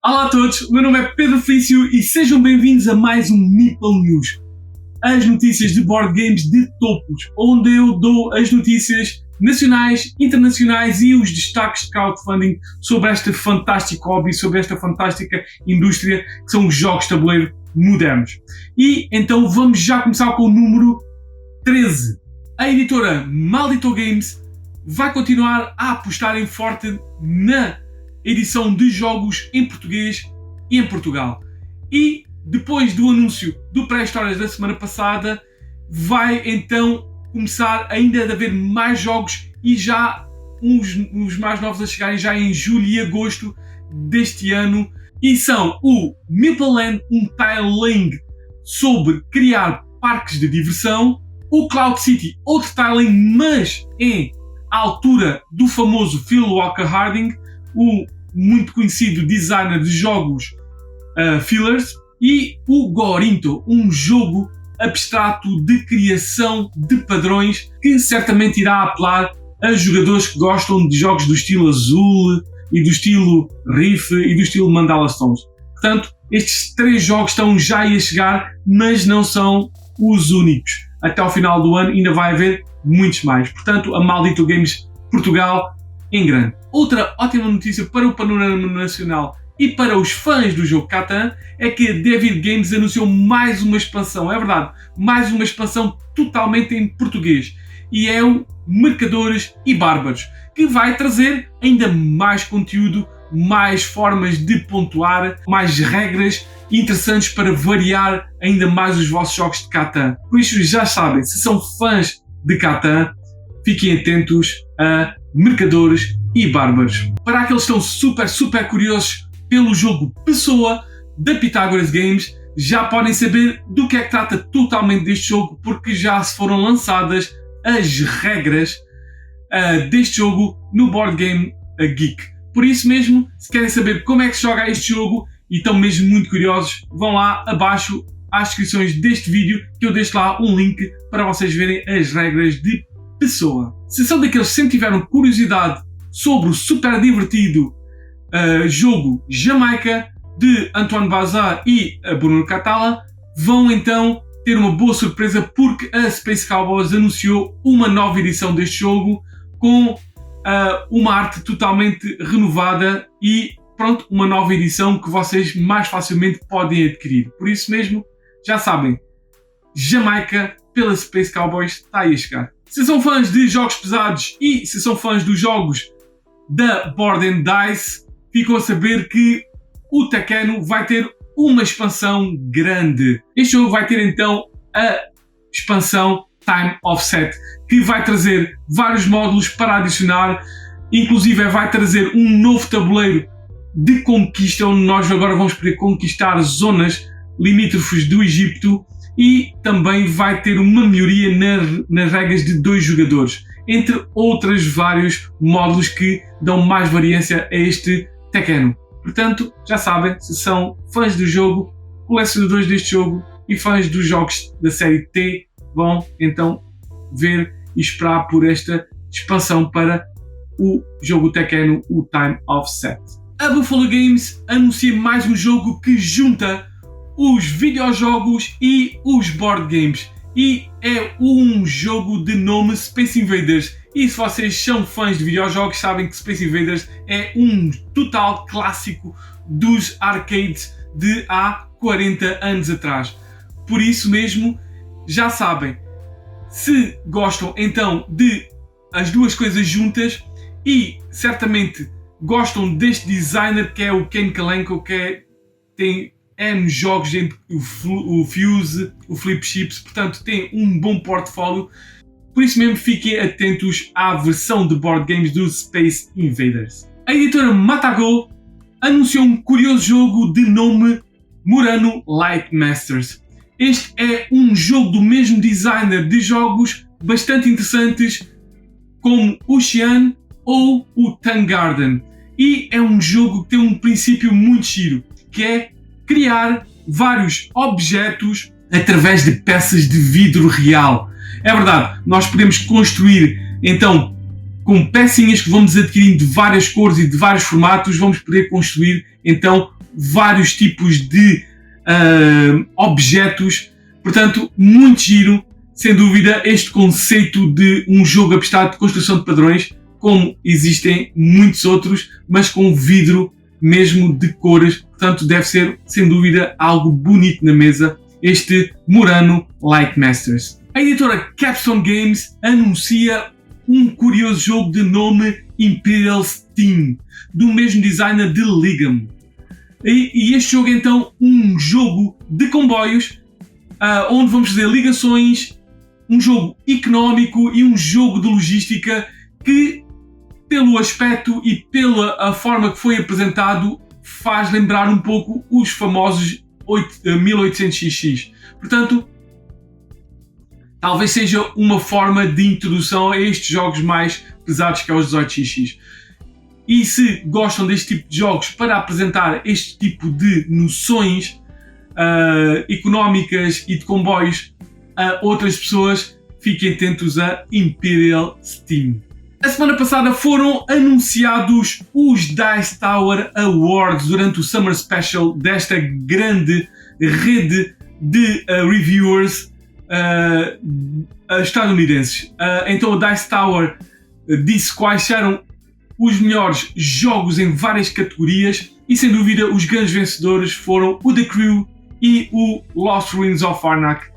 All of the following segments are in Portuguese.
Olá a todos, o meu nome é Pedro Felício e sejam bem-vindos a mais um Meeple News, as notícias de board games de topos, onde eu dou as notícias nacionais, internacionais e os destaques de crowdfunding sobre este fantástico hobby, sobre esta fantástica indústria que são os jogos de tabuleiro modernos. E então vamos já começar com o número 13. A editora Maldito Games vai continuar a apostar em forte na edição de jogos em português e em Portugal. E depois do anúncio do pré-histórias da semana passada, vai então começar ainda a haver mais jogos e já uns mais novos a chegarem já em julho e agosto deste ano. E são o Meeple Land, um tiling sobre criar parques de diversão, o Cloud City, outro tiling, mas em altura do famoso Phil Walker Harding, o muito conhecido designer de jogos fillers, e o Gorinto, um jogo abstrato de criação de padrões que certamente irá apelar a jogadores que gostam de jogos do estilo azul e do estilo Riff e do estilo Mandala Stones. Portanto, estes três jogos estão já a chegar, mas não são os únicos. Até ao final do ano ainda vai haver muitos mais. Portanto, a Maldito Games Portugal em grande. Outra ótima notícia para o panorama nacional e para os fãs do jogo Catan é que a David Games anunciou mais uma expansão, é verdade, mais uma expansão totalmente em português, e é o Mercadores e Bárbaros, que vai trazer ainda mais conteúdo, mais formas de pontuar, mais regras interessantes para variar ainda mais os vossos jogos de Catan. Por isso já sabem, se são fãs de Catan, fiquem atentos a Mercadores e Bárbaros. Para aqueles que estão super curiosos pelo jogo Pessoa da Pythagoras Games, já podem saber do que é que trata totalmente deste jogo, porque já se foram lançadas as regras deste jogo no Board Game Geek. Por isso mesmo, se querem saber como é que se joga este jogo e estão mesmo muito curiosos, vão lá abaixo às descrições deste vídeo que eu deixo lá um link para vocês verem as regras de Pessoa. Se são daqueles que sempre tiveram curiosidade sobre o super divertido jogo Jamaica de Antoine Bazar e Bruno Catala, vão então ter uma boa surpresa, porque a Space Cowboys anunciou uma nova edição deste jogo com uma arte totalmente renovada e pronto, uma nova edição que vocês mais facilmente podem adquirir. Por isso mesmo, já sabem, Jamaica pela Space Cowboys está aí a chegar. Se são fãs de jogos pesados e se são fãs dos jogos da Board & Dice, ficam a saber que o Tekhenu vai ter uma expansão grande. Este jogo vai ter então a expansão Time Offset, que vai trazer vários módulos para adicionar, inclusive vai trazer um novo tabuleiro de conquista, onde nós agora vamos poder conquistar zonas limítrofes do Egito, e também vai ter uma melhoria nas regras de 2 jogadores, entre outros vários módulos que dão mais variância a este Tekhenu. Portanto, já sabem, se são fãs do jogo, colecionadores deste jogo e fãs dos jogos da série T, vão então ver e esperar por esta expansão para o jogo Tekhenu, o Time Offset. A Buffalo Games anuncia mais um jogo que junta os videojogos e os board games, e é um jogo de nome Space Invaders. E se vocês são fãs de videojogos, sabem que Space Invaders é um total clássico dos arcades de há 40 anos atrás. Por isso mesmo, já sabem, se gostam então de as duas coisas juntas e certamente gostam deste designer que é o Ken Kalenko, que tem N jogos, entre o Fuse, o Flip Chips, portanto tem um bom portfólio. Por isso mesmo, fiquem atentos à versão de board games do Space Invaders. A editora Matago anunciou um curioso jogo de nome Murano Light Masters. Este é um jogo do mesmo designer de jogos bastante interessantes como o Xian ou o Tang Garden. E é um jogo que tem um princípio muito giro, que é criar vários objetos através de peças de vidro real. É verdade, nós podemos construir então com pecinhas que vamos adquirindo de várias cores e de vários formatos, vamos poder construir então vários tipos de objetos. Portanto, muito giro, sem dúvida, este conceito de um jogo abstrato de construção de padrões, como existem muitos outros, mas com vidro mesmo de cores. Portanto, deve ser, sem dúvida, algo bonito na mesa, este Murano Light Masters. A editora Capstone Games anuncia um curioso jogo de nome Imperial Steam, do mesmo designer de Ligam. E este jogo é então um jogo de comboios, onde vamos fazer ligações, um jogo económico e um jogo de logística que, pelo aspecto e pela forma que foi apresentado, faz lembrar um pouco os famosos 1800XX. Portanto, talvez seja uma forma de introdução a estes jogos mais pesados que é os 18XX. E se gostam deste tipo de jogos para apresentar este tipo de noções económicas e de comboios a outras pessoas, fiquem atentos a Imperial Steam. A semana passada foram anunciados os Dice Tower Awards durante o Summer Special desta grande rede de reviewers estadunidenses. Então a Dice Tower disse quais eram os melhores jogos em várias categorias e, sem dúvida, os grandes vencedores foram o The Crew e o Lost Ruins of Arnak,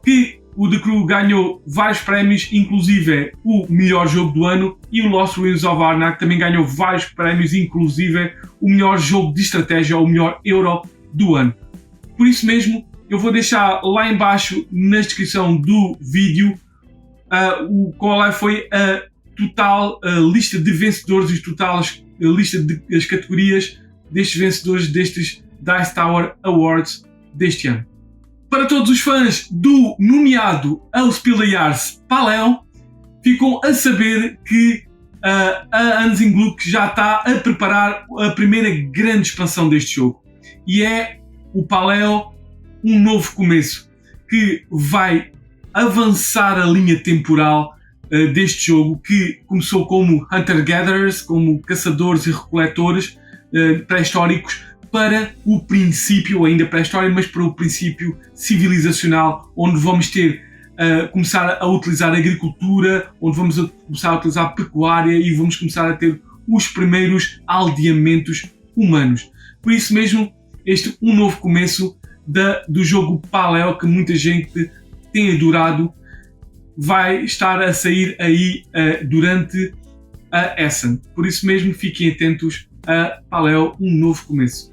que o The Crew ganhou vários prémios, inclusive o melhor jogo do ano, e o Lost Ruins of Arnak também ganhou vários prémios, inclusive o melhor jogo de estratégia ou o melhor Euro do ano. Por isso mesmo, eu vou deixar lá em baixo na descrição do vídeo qual foi a total lista de vencedores e a total lista das categorias destes vencedores destes Dice Tower Awards deste ano. Para todos os fãs do nomeado Auspiliars Paleon, ficam a saber que a Hansin Gluck já está a preparar a primeira grande expansão deste jogo. E é o Paleon, um novo começo, que vai avançar a linha temporal deste jogo, que começou como Hunter-Gatherers, como caçadores e recoletores pré-históricos, para o princípio, ainda pré-história, mas para o princípio civilizacional, onde vamos começar a utilizar a agricultura, onde vamos começar a utilizar a pecuária e vamos começar a ter os primeiros aldeamentos humanos. Por isso mesmo, este um novo começo do jogo Paleo, que muita gente tem adorado, vai estar a sair aí durante a Essen. Por isso mesmo, fiquem atentos a Paleo, um novo começo.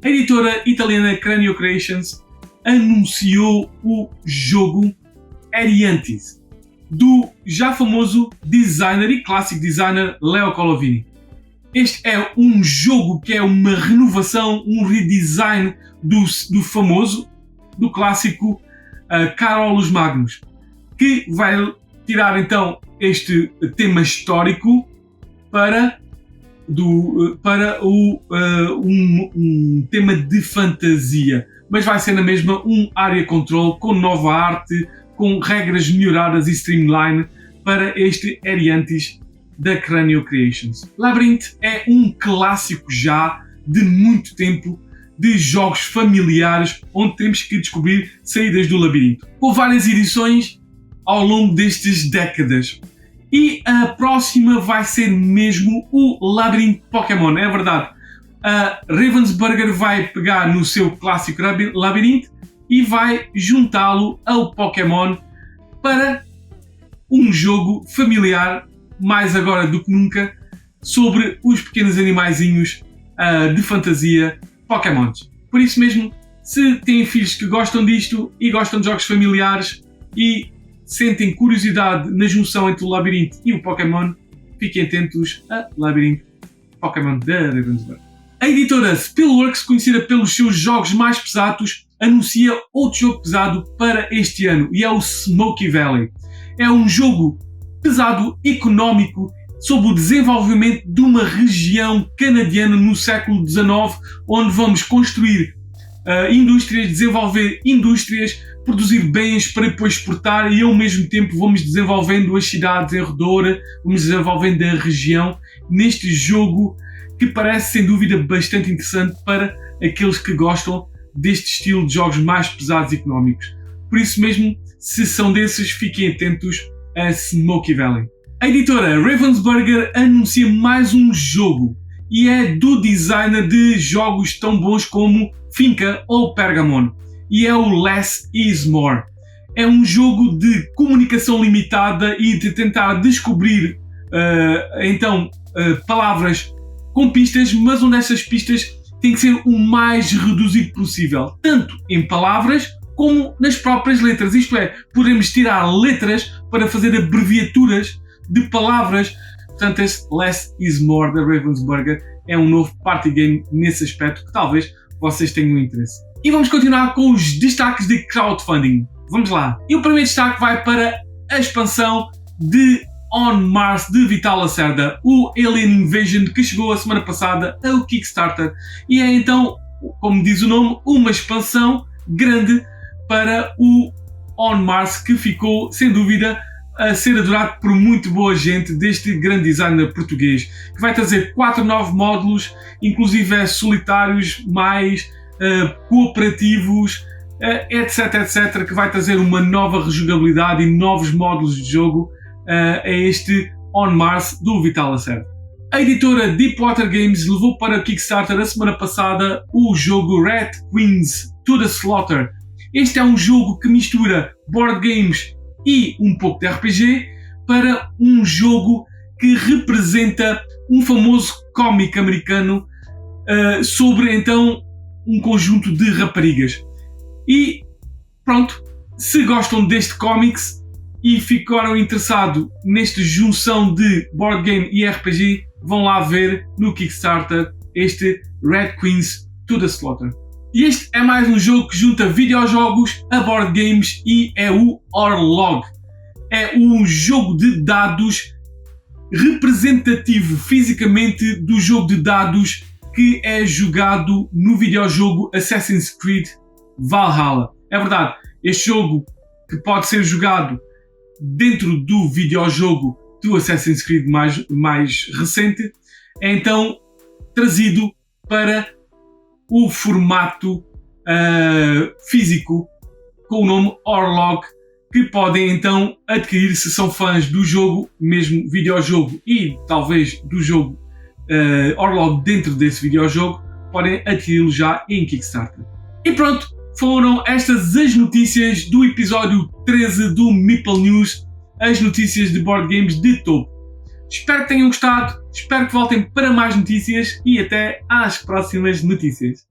A editora italiana Cranio Creations anunciou o jogo Eriantes, do já famoso designer e clássico designer Leo Colovini. Este é um jogo que é uma renovação, um redesign do famoso, do clássico Carolus Magnus, que vai tirar então este tema histórico para um tema de fantasia, mas vai ser na mesma um area control com nova arte, com regras melhoradas e streamline para este Eriantes da Cranio Creations. Labyrinth é um clássico já de muito tempo de jogos familiares onde temos que descobrir saídas do labirinto, com várias edições ao longo destas décadas. E a próxima vai ser mesmo o Labyrinth Pokémon, é verdade. A Ravensburger vai pegar no seu clássico Labyrinth e vai juntá-lo ao Pokémon para um jogo familiar, mais agora do que nunca, sobre os pequenos animaizinhos de fantasia Pokémons. Por isso mesmo, se têm filhos que gostam disto e gostam de jogos familiares e sentem curiosidade na junção entre o Labyrinth e o Pokémon, fiquem atentos a Labyrinth Pokémon da Ravensburg. A editora Spielworks, conhecida pelos seus jogos mais pesados, anuncia outro jogo pesado para este ano, e é o Smoky Valley. É um jogo pesado, económico, sobre o desenvolvimento de uma região canadiana no século XIX, onde vamos construir indústrias, desenvolver indústrias, produzir bens para depois exportar e ao mesmo tempo vamos desenvolvendo as cidades em redor, vamos desenvolvendo a região neste jogo que parece sem dúvida bastante interessante para aqueles que gostam deste estilo de jogos mais pesados e económicos. Por isso mesmo, se são desses, fiquem atentos a Smoky Valley. A editora Ravensburger anuncia mais um jogo e é do designer de jogos tão bons como Finca ou Pergamon, e é o Less is More. É um jogo de comunicação limitada e de tentar descobrir palavras com pistas, mas onde essas pistas têm que ser o mais reduzido possível, tanto em palavras como nas próprias letras. Isto é, podemos tirar letras para fazer abreviaturas de palavras. Portanto, este Less is More da Ravensburger é um novo party game nesse aspecto que talvez vocês tenham interesse. E vamos continuar com os destaques de crowdfunding. Vamos lá. E o primeiro destaque vai para a expansão de On Mars de Vital Lacerda, o Alien Invasion, que chegou a semana passada ao Kickstarter. E é então, como diz o nome, uma expansão grande para o On Mars, que ficou, sem dúvida, a ser adorado por muito boa gente deste grande designer português, que vai trazer 4 novos módulos, inclusive solitários, mais cooperativos, etc, que vai trazer uma nova rejogabilidade e novos módulos de jogo a este On Mars do Vital Lacerda. A editora Deepwater Games levou para o Kickstarter a semana passada o jogo Red Queens to the Slaughter. Este é um jogo que mistura board games e um pouco de RPG para um jogo que representa um famoso cómic americano sobre então um conjunto de raparigas. E pronto, se gostam deste cómics e ficaram interessados nesta junção de board game e RPG, vão lá ver no Kickstarter este Red Queens to the Slaughter. E este é mais um jogo que junta videojogos a board games e é o Orlog. É um jogo de dados representativo fisicamente do jogo de dados que é jogado no videojogo Assassin's Creed Valhalla. É verdade, este jogo que pode ser jogado dentro do videojogo do Assassin's Creed mais recente é então trazido para o formato físico com o nome Orlog, que podem então adquirir se são fãs do jogo, mesmo videojogo e talvez do jogo Orlog dentro desse videojogo, podem adquiri-lo já em Kickstarter. E pronto, foram estas as notícias do episódio 13 do Meeple News, as notícias de board games de topo. Espero que tenham gostado, espero que voltem para mais notícias e até às próximas notícias.